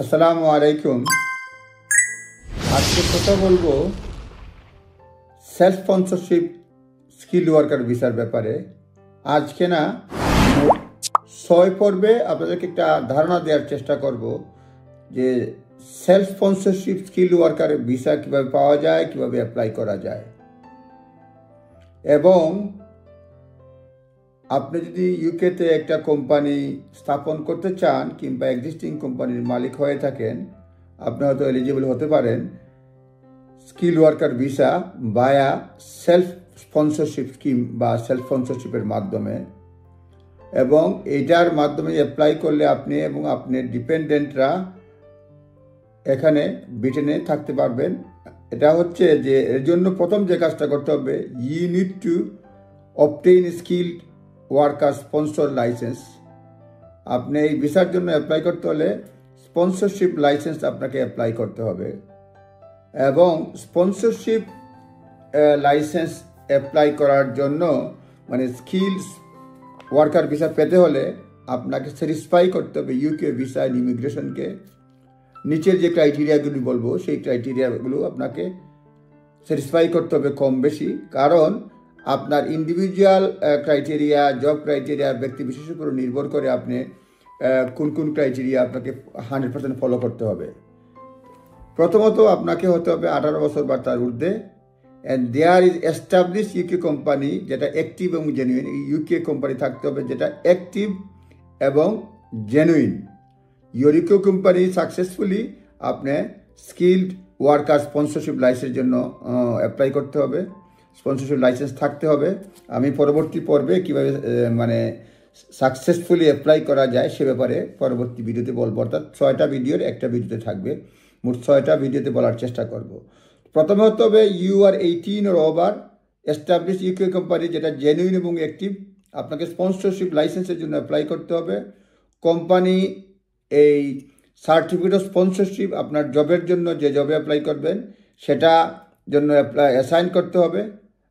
আসসালামু আলাইকুম। আজকে কথা বলবো সেলফ স্পন্সরশিপ স্কিল ওয়ার্কার ভিসার ব্যাপারে। আজকে না 6 পর্বে আপনাদেরকে একটা ধারণা দেওয়ার চেষ্টা করব যে self sponsorship skill worker visa কীভাবে পাওয়া যায়, কীভাবে অ্যাপ্লাই করা যায়। এবং আপনি যদি ইউকেতে একটা কোম্পানি স্থাপন করতে চান কিংবা এক্সিস্টিং কোম্পানির মালিক হয়ে থাকেন, আপনি হয়তো এলিজিবল হতে পারেন স্কিল ওয়ার্কার ভিসা বায়া সেলফ স্পন্সরশিপ স্কিম বা সেলফ স্পন্সরশিপের মাধ্যমে। এবং এটার মাধ্যমে অ্যাপ্লাই করলে আপনি এবং আপনার ডিপেন্ডেন্টরা এখানে ব্রিটেনে থাকতে পারবেন। এটা হচ্ছে যে এর জন্য প্রথম যে কাজটা করতে হবে, you need to obtain skilled worker sponsor licence. আপনি এই ভিসার জন্য অ্যাপ্লাই করতে হলে স্পন্সরশিপ লাইসেন্স আপনাকে অ্যাপ্লাই করতে হবে। এবং স্পন্সরশিপ লাইসেন্স অ্যাপ্লাই করার জন্য মানে স্কিলস ওয়ার্কার ভিসা পেতে হলে আপনাকে স্যাটিসফাই করতে হবে ইউকে ভিসা অ্যান্ড ইমিগ্রেশনকে। নিচের যে ক্রাইটেরিয়াগুলি বলবো সেই ক্রাইটেরিয়াগুলো আপনাকে স্যাটিসফাই করতে হবে কম বেশি, কারণ আপনার ইন্ডিভিজুয়াল ক্রাইটেরিয়া, জব ক্রাইটেরিয়া ব্যক্তি বিশেষের উপর নির্ভর করে আপনি কোন কোন ক্রাইটেরিয়া আপনাকে 100% ফলো করতে হবে। প্রথমত আপনাকে হতে হবে 18 বছর বা তার ঊর্ধ্বে, and there is establish UK company যেটা অ্যাক্টিভ এবং জেনুইন। ইউকে কোম্পানি থাকতে হবে যেটা অ্যাক্টিভ এবং genuine. Your UK company successfully আপনি স্কিলড ওয়ার্কার স্পন্সরশিপ লাইসেন্সের জন্য অ্যাপ্লাই করতে হবে, স্পন্সরশিপ লাইসেন্স থাকতে হবে। আমি পরবর্তী পর্বে কীভাবে মানে সাকসেসফুলি অ্যাপ্লাই করা যায় সে ব্যাপারে পরবর্তী ভিডিওতে বলবো, অর্থাৎ 6টা ভিডিওর একটা ভিডিওতে থাকবে, মোট 6টা ভিডিওতে বলার চেষ্টা করব। প্রথমে হতে হবে you are 18 or over, establish UK company যেটা জেনুইন এবং অ্যাক্টিভ। আপনাকে স্পন্সরশিপ লাইসেন্সের জন্য অ্যাপ্লাই করতে হবে। কোম্পানি এই সার্টিফিকেট অফ স্পন্সরশিপ আপনার জবের জন্য যে জবে অ্যাপ্লাই করবেন সেটা জন্য অ্যাসাইন করতে হবে।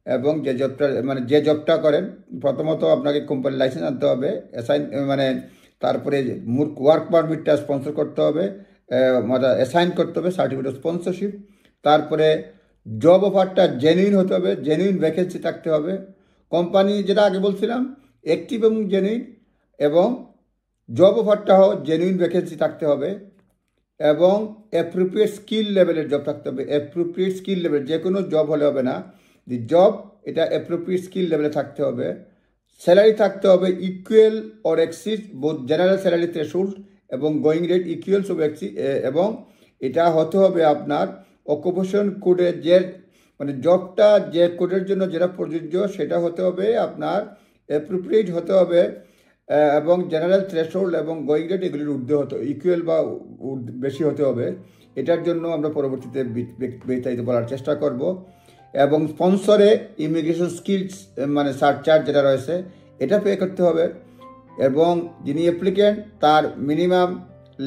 এবং যে জবটা মানে যে জবটা করেন প্রথমত আপনাকে কোম্পানির লাইসেন্স আনতে হবে, অ্যাসাইন মানে তারপরে ওয়ার্ক পারমিটটা স্পন্সর করতে হবে, অ্যাসাইন করতে হবে সার্টিফিকেট অফ স্পন্সরশিপ। তারপরে জব অফারটা জেনুইন হতে হবে, জেনুইন ভ্যাকেন্সি থাকতে হবে। কোম্পানি যেটা আগে বলছিলাম অ্যাক্টিভ এবং জেনুইন, এবং জব অফারটাও জেনুইন ভ্যাকেন্সি থাকতে হবে। এবং অ্যাপ্রোপ্রিয়েট স্কিল লেভেলের জব থাকতে হবে। অ্যাপ্রোপ্রিয়েট স্কিল লেভেল যে কোনো জব হলে হবে না, দি জব এটা অ্যাপ্রোপ্রিয়েট স্কিল লেভেলে থাকতে হবে। স্যালারি থাকতে হবে equal or exceed both general salary threshold এবং going rate equals of exceed. এবং এটা হতে হবে আপনার অকুপেশন কোডের যে মানে জবটা যে কোডের জন্য যেটা প্রযোজ্য সেটা হতে হবে আপনার অ্যাপ্রোপ্রিয়েট হতে হবে, এবং জেনারেল থ্রেশহোল্ড এবং গোয়িং রেট এগুলির ঊর্ধ্বে হতে ইকুয়াল বা বেশি হতে হবে। এটার জন্য আমরা পরবর্তীতে বিস্তারিত বলার চেষ্টা করব। এবং স্পন্সরে ইমিগ্রেশন স্কিলস মানে সারচার্জ যেটা রয়েছে এটা পে করতে হবে। এবং যিনি অ্যাপ্লিকেন্ট তার মিনিমাম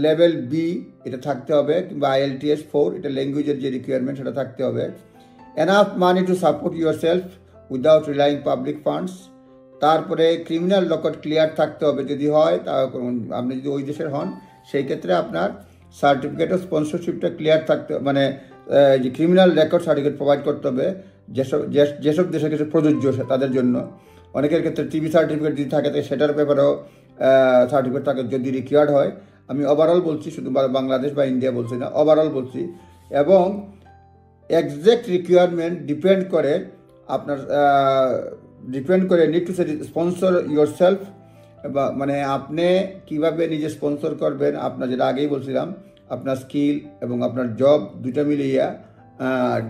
লেভেল বি এটা থাকতে হবে, কিংবা IELTS 4 এটা ল্যাঙ্গুয়েজের যে রিকোয়ারমেন্ট সেটা থাকতে হবে। Enough money to support your self without relying public funds. তারপরে ক্রিমিনাল রেকর্ড ক্লিয়ার থাকতে হবে, যদি হয় তা আপনি যদি ওই দেশের হন সেই ক্ষেত্রে আপনার সার্টিফিকেট অফ স্পন্সরশিপটা ক্লিয়ার থাকতে মানে যে ক্রিমিনাল রেকর্ড সার্টিফিকেট প্রোভাইড করতে হবে যেসব দেশের ক্ষেত্রে প্রযোজ্য তাদের জন্য। অনেকের ক্ষেত্রে টিভি সার্টিফিকেট যদি থাকে সেটার ব্যাপারেও সার্টিফিকেট থাকে যদি রিকোয়ার্ড হয়। আমি ওভারঅল বলছি, শুধু বাংলাদেশ বা ইন্ডিয়া বলছি না, ওভারঅল বলছি। এবং এক্সাক্ট রিকোয়ারমেন্ট ডিপেন্ড করে আপনার need to sponsor your self, মানে আপনি কীভাবে নিজে স্পন্সর করবেন আপনার যেটা আগেই বলছিলাম আপনার স্কিল এবং আপনার জব দুইটা মিলিয়ে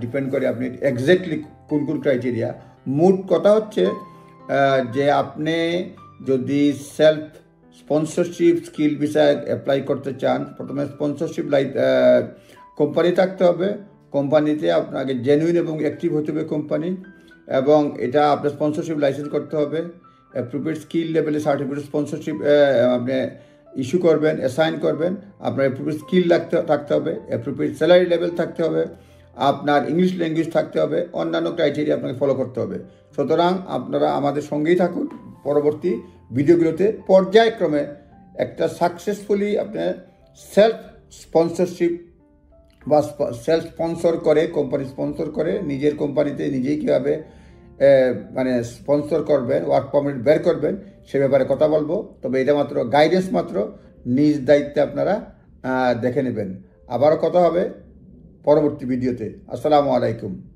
ডিপেন্ড করে আপনি এক্স্যাক্টলি কোন কোন ক্রাইটেরিয়া। মোট কথা হচ্ছে যে আপনি যদি self sponsorship skill visa apply করতে চান প্রথমে স্পন্সরশিপ কোম্পানি থাকতে হবে। কোম্পানিতে আপনাকে জেনুইন এবং অ্যাক্টিভ হতে হবে কোম্পানি, এবং এটা আপনার স্পন্সরশিপ লাইসেন্স করতে হবে। অ্যাপ্রোপ্রিয়েট স্কিল লেভেলে সার্টিফিকেট স্পন্সরশিপ আপনি ইস্যু করবেন, অ্যাসাইন করবেন। আপনার অ্যাপ্রোপ্রিয়েট স্কিল থাকতে হবে, অ্যাপ্রোপ্রিয়েট স্যালারি লেভেল থাকতে হবে, আপনার ইংলিশ ল্যাঙ্গুয়েজ থাকতে হবে, অন্যান্য ক্রাইটেরিয়া আপনাকে ফলো করতে হবে। সুতরাং আপনারা আমাদের সঙ্গেই থাকুন, পরবর্তী ভিডিওগুলোতে পর্যায়ক্রমে একটা সাকসেসফুলি আপনার সেলফ স্পন্সরশিপ বা সেলফ স্পন্সর করে, কোম্পানি স্পন্সর করে, নিজের কোম্পানিতে নিজেই কীভাবে মানে স্পন্সর করবেন, ওয়ার্ক পারমিট বের করবেন, সে ব্যাপারে কথা বলবো। তবে এটা মাত্র গাইডেন্স, মাত্র নিজ দায়িত্বে আপনারা দেখে নেবেন। আবারও কথা হবে পরবর্তী ভিডিওতে। আসসালামু আলাইকুম।